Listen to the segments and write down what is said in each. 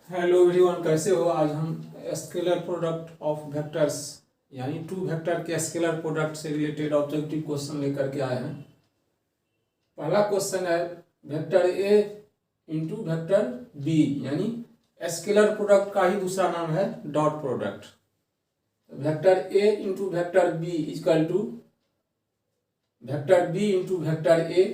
Hello everyone, कैसे हो। आज हम स्केलर प्रोडक्ट ऑफ वेक्टर्स यानी टू वेक्टर के स्केलर प्रोडक्ट से रिलेटेड ऑब्जेक्टिव क्वेश्चन लेकर के आए हैं। पहला क्वेश्चन है vector A into vector B, यानी स्केलर प्रोडक्ट का ही दूसरा नाम है dot product. Vector A into vector B equal to vector B into vector A,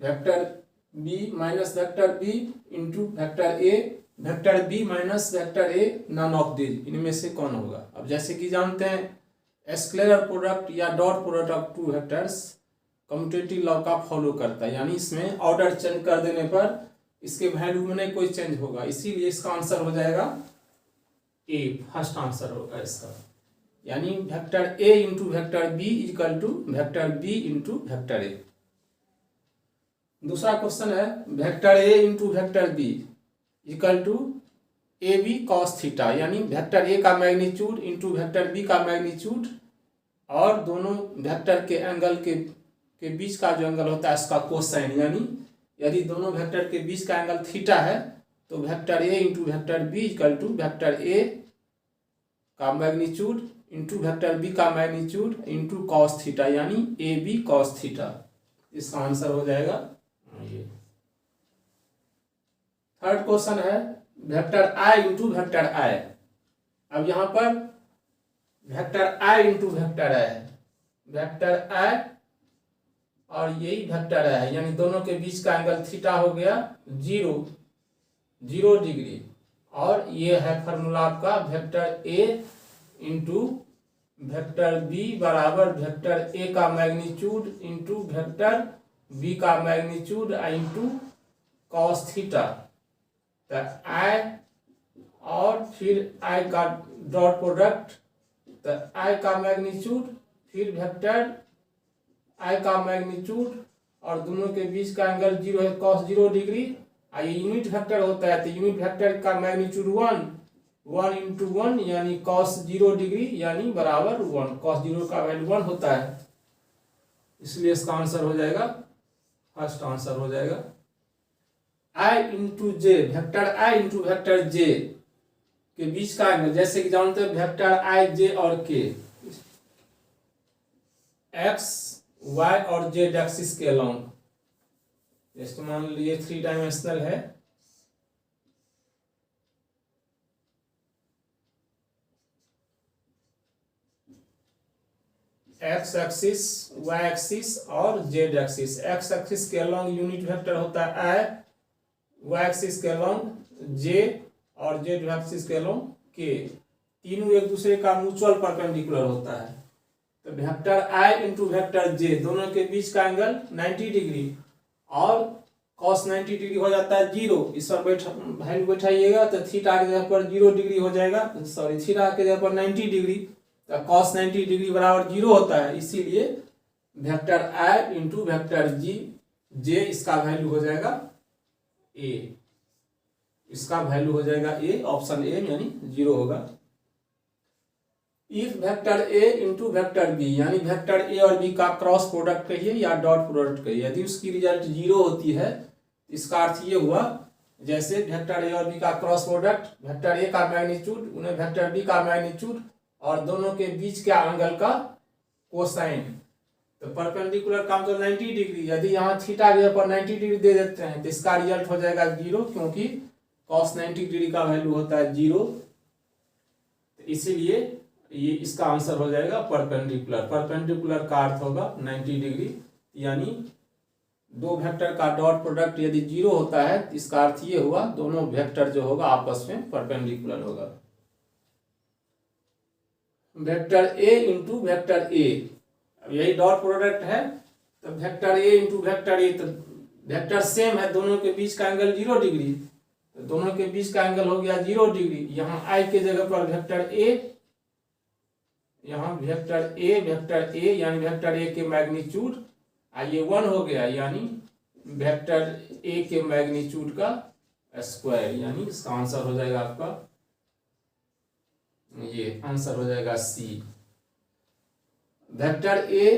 vector B minus vector B into vector A, vector B minus vector A, none of this, इनमें से कौन होगा। अब जैसे कि जानते हैं स्केलर प्रोडक्ट या dot product of two vectors commutative law का फॉलो करता है, यानी इसमें ऑर्डर चेंज कर देने पर इसके वैल्यू में नहीं कोई चेंज होगा, इसीलिए इसका आंसर हो जाएगा ए। फर्स्ट आंसर होगा इसका, यानी vector A into vector B equal to vector B into vector A. दूसरा क्वेश्चन है vector A into vector B equal to A B cos theta, यानी वेक्टर ए का मैग्नीट्यूड इंटू वेक्टर बी का magnitude और दोनों vector के angle के बीच का जो एंगल होता है इसका कोसाइन, यानी यदि दोनों वेक्टर के बीच का एंगल थीटा है तो vector A into vector B equal to vector A का मैग्नीट्यूड इंटू वेक्टर बी का मैग्नीट्यूड इंटू कॉस थीटा, यानी ए बी कॉस थीटा। इसका आंसर हो जाएगा ये। थर्ड क्वेश्चन है vector I into vector I. अब यहां पर vector I into vector I है, वेक्टर आई और यही वेक्टर आई है, यानी दोनों के बीच का एंगल थीटा हो गया 0 डिग्री, और ये है फॉर्मूला आपका vector A into vector B बराबर वेक्टर ए का मैग्नीट्यूड इंटू वेक्टर बी का मैग्नीट्यूड इंटू कॉस थीटा। तो आई और फिर आई का डॉट प्रोडक्ट, तो आई का मैग्नीट्यूड फिर वेक्टर आई का मैग्नीट्यूड और दोनों के बीच का एंगल 0 है कॉस 0 डिग्री। ये यूनिट वेक्टर होता है तो यूनिट वेक्टर का मैग्नीट्यूड 1 इंटू 1 यानी कॉस 0 डिग्री यानी बराबर 1, कॉस 0 का वैल्यू 1 होता है, इसलिए इसका आंसर हो जाएगा, फर्स्ट आंसर हो जाएगा आई into J, vector I into vector जे के बीच का एंगल, जैसे कि जानते हैं वेक्टर आई जे और के एक्स वाई और जेड एक्सिस के अलोंग, जैसे मान लीजिए 3 डायमेंशनल है, एक्स एक्सिस वाई एक्सिस और जेड एक्सिस। एक्स एक्सिस के अलोंग यूनिट वेक्टर होता है आई, वाई एक्सिस के अलोंग जे और जेड एक्सिस के अलोंग के, तीनों एक दूसरे का म्यूचुअल परपेंडिकुलर होता है। तो वेक्टर आई इंटू वेक्टर जे दोनों के बीच का एंगल 90 डिग्री और कॉस 90 डिग्री हो जाता है 0, इस पर वैल्यू बैठाइएगा तो थीटा के जगह पर 0 डिग्री हो जाएगा, सॉरी थीटा के जगह पर 90 डिग्री, तो कॉस 90 डिग्री बराबर 0 होता है, इसीलिए वेक्टर आई इंटू वेक्टर जे इसका वैल्यू हो जाएगा ए, इसका वैल्यू हो जाएगा ए, ऑप्शन ए यानी 0 होगा। If vector A into vector B, यानी वेक्टर ए और बी का क्रॉस प्रोडक्ट कहिए या डॉट प्रोडक्ट कहिए, यदि उसकी रिजल्ट 0 होती है इसका अर्थ ये हुआ जैसे वेक्टर ए और बी का क्रॉस प्रोडक्ट, वेक्टर ए का मैग्नीट्यूड उन्हें वेक्टर बी का मैग्नीट्यूड और दोनों के बीच के एंगल का कोसाइन, तो परपेंडिकुलर का मतलब 90 डिग्री, यदि यहाँ थीटा के पर 90 डिग्री दे देते हैं तो इसका रिजल्ट हो जाएगा 0, क्योंकि कॉस 90 डिग्री का वैल्यू होता है 0, तो इसीलिए ये इसका आंसर हो जाएगा परपेंडिकुलर। परपेंडिकुलर का अर्थ होगा 90 डिग्री, यानी दो वेक्टर का डॉट प्रोडक्ट यदि 0 होता है तो इसका अर्थ ये हुआ दोनों वेक्टर जो होगा आपस में परपेंडिकुलर होगा। वेक्टर ए इंटू वेक्टर ए, अब यही डॉट प्रोडक्ट है तो वेक्टर ए इंटू वेक्टर ए, तो वेक्टर सेम है, दोनों के बीच का एंगल 0 डिग्री, तो दोनों के बीच का एंगल हो गया 0 डिग्री। यहाँ आई के जगह पर वेक्टर ए, यहाँ वेक्टर ए यानी वेक्टर ए के मैग्नीट्यूड ये 1 हो गया, यानी वेक्टर ए के मैग्नीट्यूड का स्क्वायर, यानी इसका आंसर हो जाएगा आपका, ये आंसर हो जाएगा सी। वेक्टर ए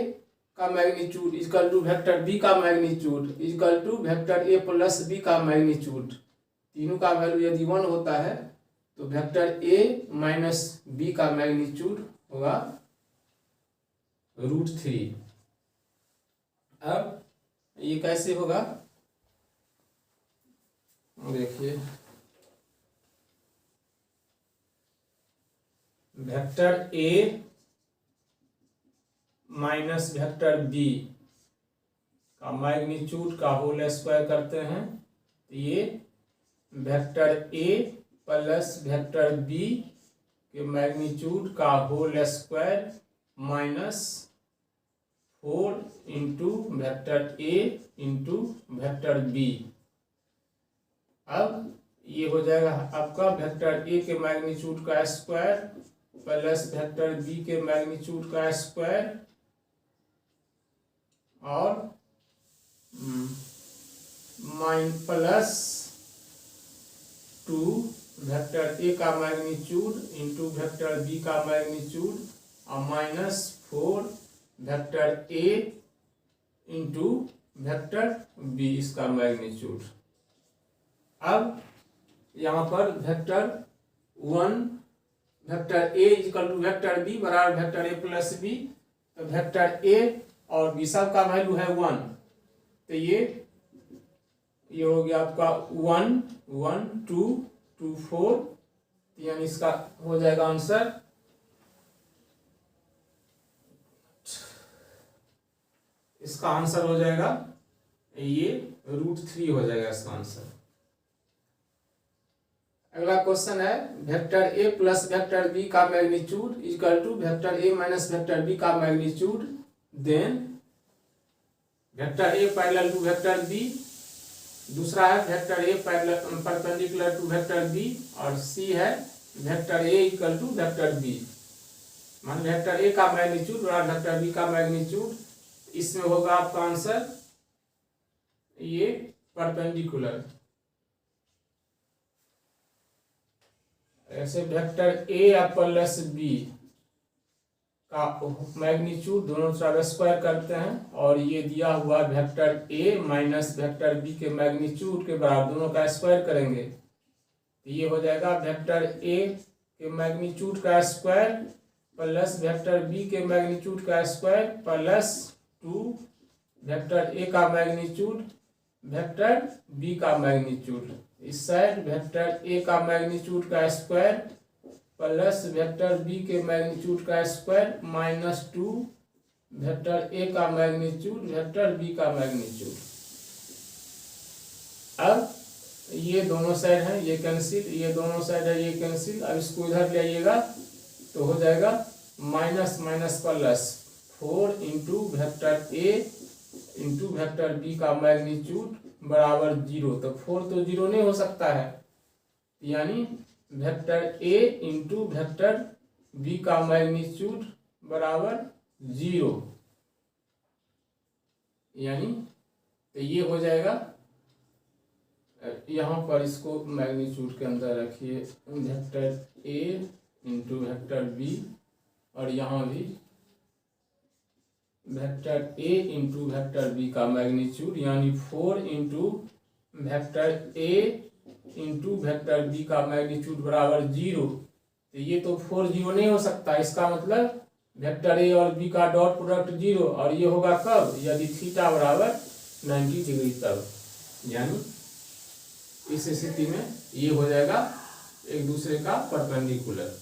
का magnitude equal to vector B का magnitude equal to vector A plus B का मैग्नीट्यूड, तीनों का वैल्यू यदि 1 होता है तो वेक्टर ए माइनस बी का मैग्नीट्यूड होगा √3। अब ये कैसे होगा देखिए, vector A minus vector B का मैग्नीट्यूड का होल स्क्वायर करते हैं तो ये vector A plus vector B के मैग्नीट्यूड का whole square minus 4 into vector A into vector B. अब ये हो जाएगा आपका वेक्टर ए के मैग्नीट्यूड का स्क्वायर प्लस वेक्टर बी के मैग्नीट्यूड का स्क्वायर और प्लस 2 वेक्टर ए का मैग्नीट्यूड इंटू वेक्टर बी का मैग्नीट्यूड और minus 4 vector A into vector B इसका मैग्नीट्यूड। अब यहाँ पर vector 1 vector A equal to vector B बराबर वेक्टर ए प्लस बी, तो वेक्टर ए और बी सब का वैल्यू है 1, तो ये हो गया आपका 1 1 2 2 4, यानी इसका हो जाएगा आंसर इसका आंसर हो जाएगा ये √3 हो जाएगा इसका आंसर। अगला क्वेश्चन है vector A plus vector B का magnitude equal to vector A minus vector B का magnitude, then vector A parallel to vector B, दूसरा है vector A perpendicular to vector B, और सी है vector A equal to vector B. मान vector A का magnitude और vector B का magnitude, इसमें होगा आपका आंसर ये परपेंडिकुलर। ऐसे वेक्टर ए प्लस बी का मैग्नीट्यूड दोनों तरफ स्क्वायर करते हैं और ये दिया हुआ vector A minus vector B के मैग्नीट्यूड के बराबर दोनों का स्क्वायर करेंगे तो ये हो जाएगा वेक्टर ए के मैग्नीट्यूड का स्क्वायर प्लस वेक्टर बी के मैग्नीट्यूड का स्क्वायर प्लस 2 वेक्टर ए का मैग्नीट्यूड वेक्टर बी का मैग्नीट्यूड। इस साइड वेक्टर ए का मैग्नीट्यूड का स्क्वायर प्लस वेक्टर बी के मैग्नीट्यूड का स्क्वायर माइनस 2 वेक्टर ए का मैग्नीट्यूड वेक्टर बी का मैग्नीट्यूड। अब ये दोनों साइड है ये कैंसिल, ये दोनों साइड है ये कैंसिल। अब इसको इधर ले आइएगा तो हो जाएगा minus minus plus 4 into vector A into vector B का मैग्नीट्यूड बराबर 0। तो 4 तो 0 नहीं हो सकता है, यानी vector A into vector B का मैग्नीट्यूड बराबर 0, यानी तो ये हो जाएगा। यहाँ पर इसको मैग्नीट्यूड के अंदर रखिए vector A into vector B, और यहाँ भी vector A into vector B का मैग्नीट्यूड यानी 4 into vector A into vector B का मैग्नीट्यूड बराबर 0। तो ये तो 4 0 नहीं हो सकता, इसका मतलब वेक्टर ए और बी का डॉट प्रोडक्ट 0, और ये होगा कब यदि थीटा बराबर 90 डिग्री तब, यानी इस स्थिति में ये हो जाएगा एक दूसरे का परपेंडिकुलर।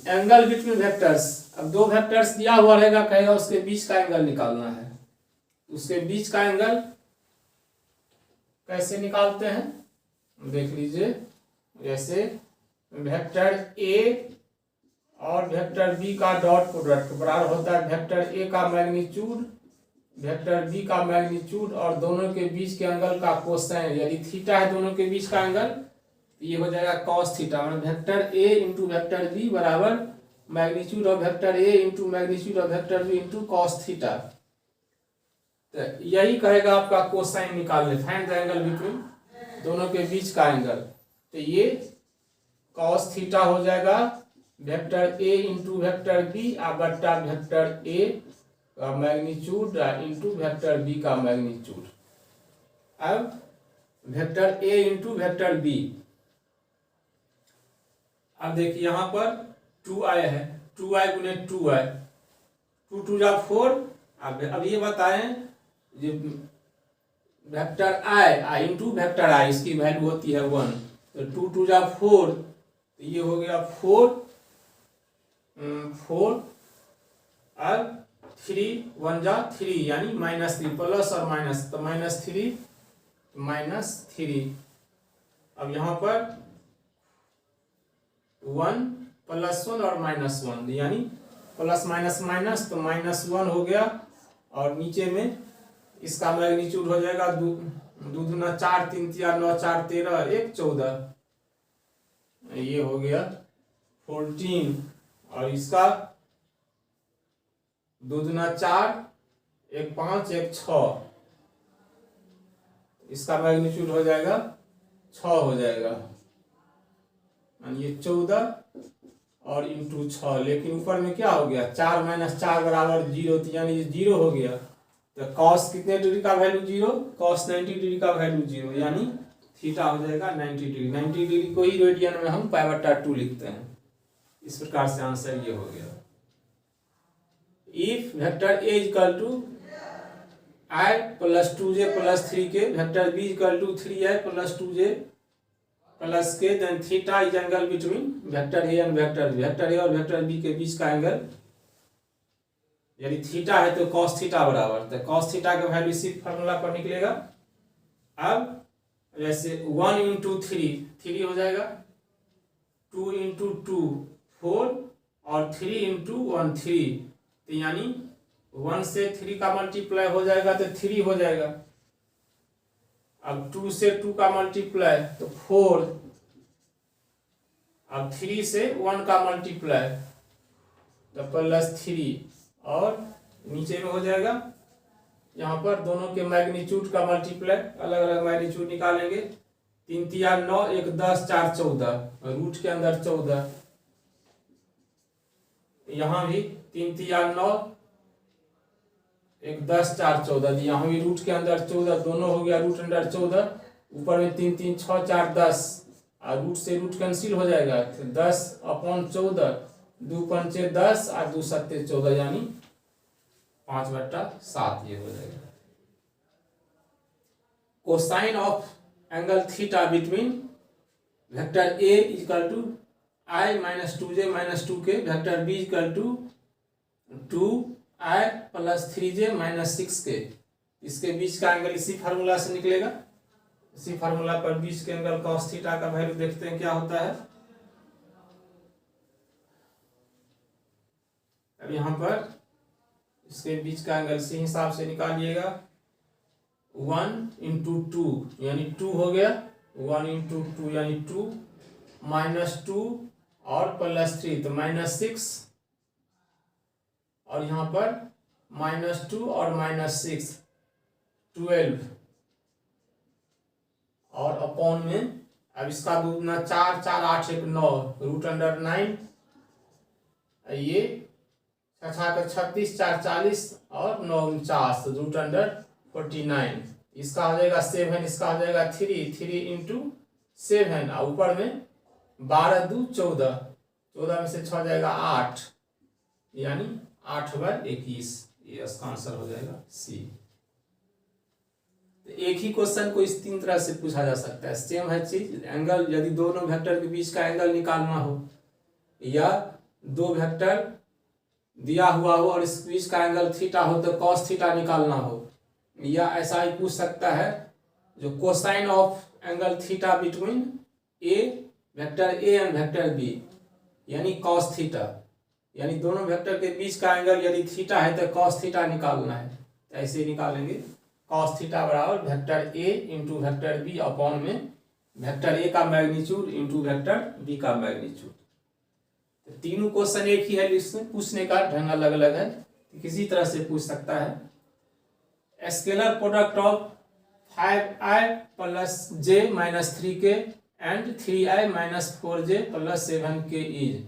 एंगल बिटवीन वेक्टर्स, अब दो वेक्टर्स दिया हुआ रहेगा, कहेगा उसके बीच का एंगल निकालना है। उसके बीच का एंगल कैसे निकालते हैं देख लीजिए। जैसे वेक्टर ए और वेक्टर बी का डॉट प्रोडक्ट बराबर होता है वेक्टर ए का मैग्नीट्यूड वेक्टर बी का मैग्नीट्यूड और दोनों के बीच के एंगल का कोसाइन। यदि थीटा है दोनों के बीच का एंगल, ये हो जाएगा कॉस थीटा। मतलब vector A into vector B बराबर magnitude of vector A into magnitude of vector B into cos theta. तो यही कहेगा आपका कोसाइन निकालने, फाइंड द एंगल बिटवीन दोनों के बीच का एंगल। तो ये कॉस थीटा हो जाएगा vector A into vector B बट्टा वेक्टर ए का मैग्नीट्यूड इंटू वेक्टर बी का मैग्नीट्यूड। अब vector A into vector B. अब देखिए यहाँ पर 2i है, 2i गुने 2i, 2 2 जा 4। अब ये बताएं जो वेक्टर आई इंटू वेक्टर आई, इसकी वैल्यू होती है 1, तो 2 2 जा 4, तो ये हो गया 4 और 3 1 जा 3 यानी -3, प्लस और माइनस, तो -3। अब यहाँ पर 1 +1 और -1 यानी प्लस माइनस माइनस, तो -1 हो गया, और नीचे में इसका मैग्नीट्यूड हो जाएगा 2 दूना 4 3 4 9 4 13 1 14, ये हो गया 14, और इसका 2 दूना 4 1 5 1 6, इसका मैग्नीट्यूड हो जाएगा 6 हो जाएगा, ये 14 और इंटू 6। लेकिन ऊपर में क्या हो गया, 4 - 4 बराबर 0, यानी ये 0 हो गया। तो कॉस कितने डिग्री का वैल्यू 0, कॉस 90 डिग्री का वैल्यू 0, यानी थीटा हो जाएगा 90 डिग्री। 90 डिग्री को ही रेडियन में हम π/2 लिखते हैं। इस प्रकार से आंसर ये हो गया। If vector A equal to i + 2j + 3k, vector B equal to 3i + 2j + k, then theta is angle between vector A and vector B. Vector A और वेक्टर बी के बीच का एंगल, यदि theta है तो cos theta बराबर, तो cos theta का वैल्यू इसी फार्मूला पर निकलेगा। अब जैसे 1 × 3 हो जाएगा, 2 × 2 4, और 3 × 1 3, तो यानी 1 से 3 का मल्टीप्लाई हो जाएगा तो 3 हो जाएगा। अब 2 से 2 का मल्टीप्लाई तो 4, अब 3 से 1 का मल्टीप्लाई तो +3, और नीचे में हो जाएगा, यहाँ पर दोनों के मैग्नीट्यूड का मल्टीप्लाई, अलग अलग मैग्नीट्यूड निकालेंगे। 3 3 9 1 10 4 14, रूट के अंदर 14, यहाँ भी 3 3 9 1 10 4 14, यहाँ भी रूट के अंदर 14, दोनों हो गया रूट अंडर 14, ऊपर में 3 3 6 4 10, और रूट से रूट कैंसिल हो जाएगा, तो 10/14, 2 5 10 और 2 7 14, यानी 5/7 ये हो जाएगा। Cosine of angle theta between vector A equal to i - 2j - 2k, vector B equal to 2i + 3j - 6k, इसके बीच का एंगल इसी फार्मूला से निकलेगा। इसी फार्मूला पर बीच के एंगल cos थीटा का वैल्यू देखते हैं क्या होता है। अब यहाँ पर इसके बीच का एंगल इसी हिसाब से निकालिएगा। 1 × 2 यानी 2 हो गया, 1 × 2 यानी 2, -2 और +3 तो -6, और यहाँ पर -2 और -6 12, और अपॉन में अब इसका 2 दूना 4 4 8 1 9, रूट अंडर 9, ये 6 36 4 40 और 9 49, रूट अंडर 49, इसका हो जाएगा 7, इसका हो जाएगा 3 × 7, और ऊपर में 12 2 14, 14 में से 6 जाएगा 8, यानी 8/21, ये इसका आंसर हो जाएगा सी। तो एक ही क्वेश्चन को इस 3 तरह से पूछा जा सकता है, सेम है चीज। एंगल यदि दोनों वेक्टर के बीच का एंगल निकालना हो, या दो वेक्टर दिया हुआ हो और इस बीच का एंगल थीटा हो तो cos थीटा निकालना हो, या ऐसा ही पूछ सकता है जो cosine of angle theta between A vector A and vector B, यानी cos थीटा, यानी दोनों वेक्टर के बीच का एंगल यदि थीटा है तो cos थीटा निकालना है, तो ऐसे निकालेंगे। cos थीटा बराबर vector A into vector B upon में वेक्टर ए का मैग्नीट्यूड इंटू वेक्टर बी का मैग्नीट्यूड। तो तीनों क्वेश्चन एक ही है, इसमें पूछने का ढंग अलग अलग है, किसी तरह से पूछ सकता है। Scalar product of 5i + j - 3k and 3i - 4j + 7k is,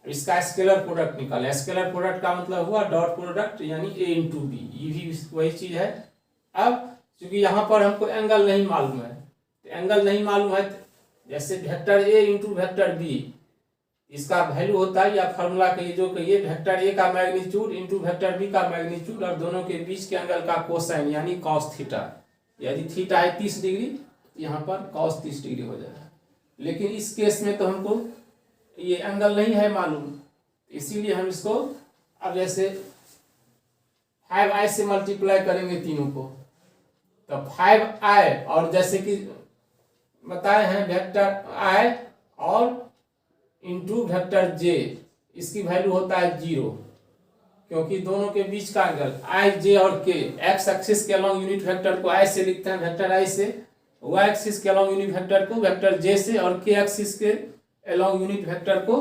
इसका स्केलर प्रोडक्ट निकाले। स्केलर प्रोडक्ट का मतलब हुआ डॉट प्रोडक्ट, यानी a × b, ये भी वही चीज है। अब चूंकि यहाँ पर हमको एंगल नहीं मालूम है, तो एंगल नहीं मालूम है, जैसे vector A into vector B, इसका वैल्यू होता है या फॉर्मूला कहिए जो कहिए वेक्टर ए का मैग्नीट्यूड इंटू वेक्टर बी का मैग्नीट्यूड और दोनों के बीच के एंगल का कोसाइन यानी कॉस थीटा। यदि थीटा है 30 डिग्री, यहाँ पर कॉस 30 डिग्री हो जाएगा। लेकिन इस केस में तो हमको ये एंगल नहीं है मालूम, इसीलिए हम इसको अब जैसे 5i से मल्टीप्लाई करेंगे तीनों को, तो 5i और जैसे कि बताए हैं वेक्टर i और इंटू वेक्टर j, इसकी वैल्यू होता है 0, क्योंकि दोनों के बीच का एंगल i j और k, x एक्सिस के अलॉन्ग यूनिट वेक्टर को i से लिखते हैं वेक्टर i से, y एक्सिस के अलॉन्ग यूनिट वेक्टर को वेक्टर j से, और k एक्सिस के अलॉन्ग यूनिट वेक्टर को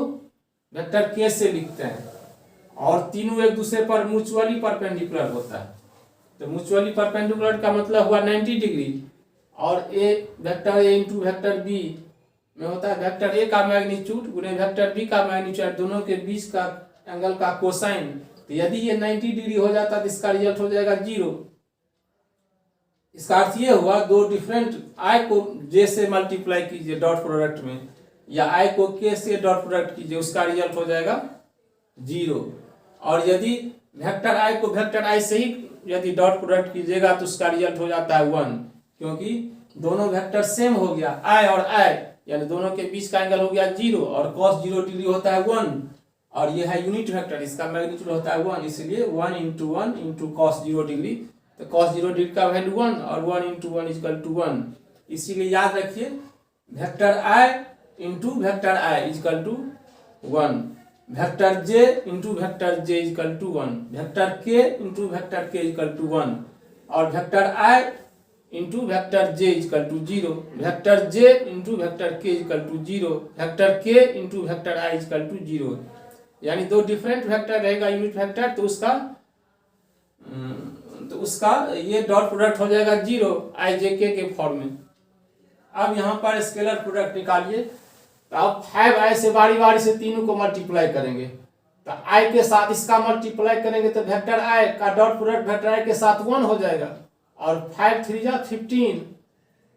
वेक्टर k से लिखते हैं। और तीनों एक दूसरे पर म्यूचुअली परपेंडिकुलर होता है, तो म्यूचुअली परपेंडिकुलर का मतलब हुआ 90 डिग्री। और A vector A into vector B में होता है वेक्टर ए का मैग्नीट्यूड गुने वेक्टर बी का मैग्नीट्यूड, दोनों के बीच का एंगल का कोसाइन। तो यदि ये 90 डिग्री हो जाता तो इसका रिजल्ट हो जाएगा 0। इसका अर्थ ये हुआ दो डिफरेंट आई को जे से मल्टीप्लाई कीजिए डॉट प्रोडक्ट में, या आई को के से डॉट प्रोडक्ट कीजिए, उसका रिजल्ट हो जाएगा 0। और यदि वेक्टर आई को वेक्टर आई से ही यदि डॉट प्रोडक्ट कीजिएगा तो उसका रिजल्ट हो जाता है 1, क्योंकि दोनों वेक्टर सेम हो गया, आई और आई, यानी दोनों के बीच का एंगल हो गया 0 और cos 0 डिग्री होता है 1, और ये है यूनिट वेक्टर, इसका मैग्नीट्यूड होता है 1, इसलिए 1 इंटू cos 0 डिग्री, तो cos 0 डिग्री का वैल्यू 1 और 1 इंटू 1 इक्वल टू 1। इसीलिए याद रखिए vector I into vector I equal to 1, vector j into vector j equal to 1, vector k into vector k equal to 1, और vector i into vector j equal to 0, vector j into vector k equal to 0, vector k into vector i equal to 0। यानी दो different vector रहेगा unit vector, तो उसका ये dot product हो जाएगा 0 i j k के फॉर्म में। अब यहाँ पर स्केलर प्रोडक्ट निकालिए, तो अब 5i से बारी बारी से तीनों को मल्टीप्लाई करेंगे, तो i के साथ इसका मल्टीप्लाई करेंगे तो वेक्टर i का डॉट प्रोडक्ट वेक्टर i के साथ 1 हो जाएगा, और 5 3 जा 15,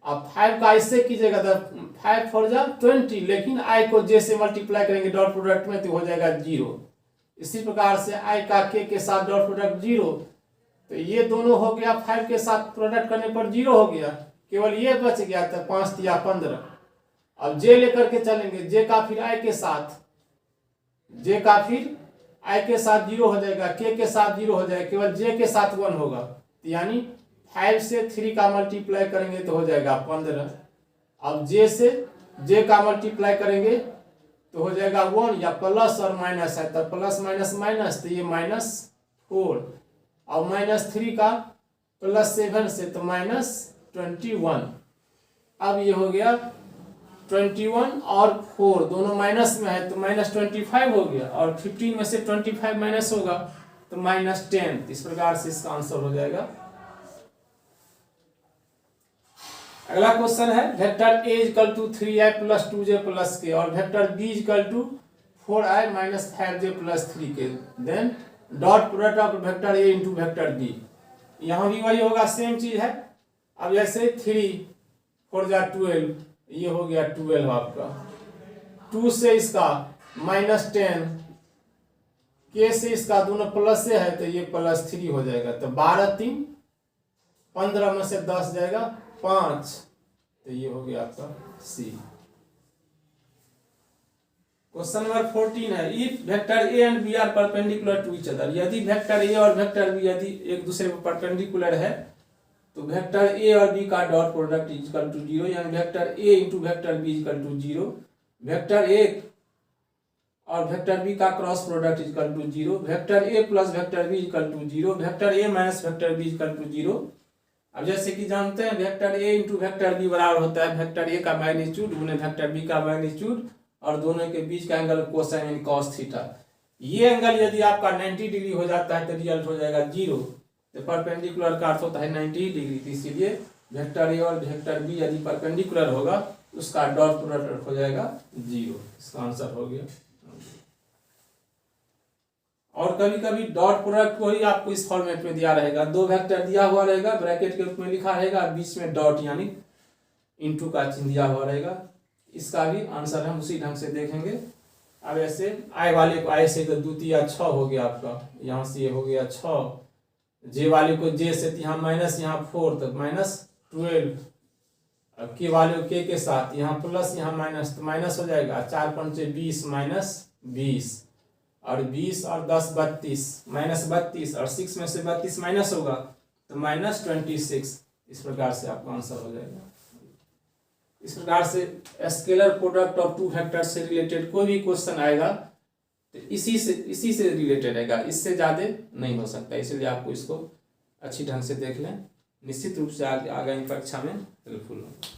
अब 5 का इससे कीजिएगा तो 5 4 जा 20, लेकिन i को j से मल्टीप्लाई करेंगे डॉट प्रोडक्ट में तो हो जाएगा 0। इसी प्रकार से i का k के साथ डॉट प्रोडक्ट 0, तो ये दोनों हो गया 5 के साथ प्रोडक्ट करने पर 0 हो गया, केवल ये बच गया था 5 या 15। अब j लेकर के चलेंगे, j का फिर i के साथ, j का फिर i के साथ 0 हो जाएगा, k के साथ 0 हो जाएगा, केवल j के साथ 1 होगा, तो यानी 5 से 3 का मल्टीप्लाई करेंगे तो हो जाएगा 15। अब j से j का मल्टीप्लाई करेंगे तो हो जाएगा 1, या प्लस और माइनस है तो प्लस माइनस माइनस, तो ये -4, और -3 का +7 से तो -21। अब ये हो गया 21 और 4 दोनों माइनस में है तो -25 हो गया, और 15 में से 25 माइनस होगा तो -10। इस प्रकार से इसका आंसर हो जाएगा। अगला क्वेश्चन है vector a equal to 3i plus 2j plus k और vector b equal to 4i minus 5j plus 3k, then dot product of vector a into vector b। यहाँ भी वही होगा, सेम चीज है। अब जैसे 3 4 जा 12, ये हो गया 12 आपका, 2 से इसका -10, k से इसका दोनों प्लस से है तो ये +3 हो जाएगा, तो 12 3 15 में से 10 जाएगा 5, तो ये हो गया आपका C। क्वेश्चन नंबर 14 है if vector a and b are perpendicular to each other, यदि वेक्टर a और वेक्टर b यदि एक दूसरे पर परपेंडिकुलर है तो वेक्टर a और b का डॉट प्रोडक्ट इक्वल टू 0, यानी vector a into vector b equal to 0, vector a और वेक्टर b का cross product equal to 0, vector a plus vector b equal to 0, vector a minus vector b equal to 0। अब जैसे कि जानते हैं vector a into vector b बराबर होता है वेक्टर a का मैग्नीट्यूड गुने वेक्टर b का मैग्नीट्यूड और दोनों के बीच का एंगल कोसाइन यानी cos थीटा। ये एंगल यदि आपका 90 डिग्री हो जाता है तो रिजल्ट हो जाएगा 0, तो परपेंडिकुलर का अर्थ होता है 90 डिग्री, तो इसीलिए वेक्टर a और वेक्टर b यदि परपेंडिकुलर होगा उसका डॉट प्रोडक्ट हो जाएगा 0। इसका आंसर हो गया। और कभी कभी डॉट प्रोडक्ट को ही आपको इस फॉर्मेट में दिया रहेगा, दो वेक्टर दिया हुआ रहेगा, ब्रैकेट के रूप में लिखा रहेगा, बीच में डॉट यानी इंटू का चिन्ह दिया हुआ रहेगा। इसका भी आंसर हम उसी ढंग से देखेंगे। अब ऐसे आई वाले को आई से तो द्वितीय 6 हो गया आपका, यहाँ से ये हो गया 6। जे वाले को जे से यहाँ माइनस, यहाँ 4 तो -12। अब के वाले को के साथ यहाँ प्लस यहाँ माइनस, तो माइनस हो जाएगा। 4 पंचे 20 -20 और 20 और 10 32 -32 और 6 में से 32 माइनस होगा तो -26। इस प्रकार से आपका आंसर हो जाएगा। इस प्रकार से scalar product of two vector से रिलेटेड कोई भी क्वेश्चन आएगा तो इसी से रिलेटेड आएगा, इससे ज़्यादा नहीं हो सकता। इसलिए आपको इसको अच्छी ढंग से देख लें, निश्चित रूप से आगामी परीक्षा में हेल्पफुल होगा।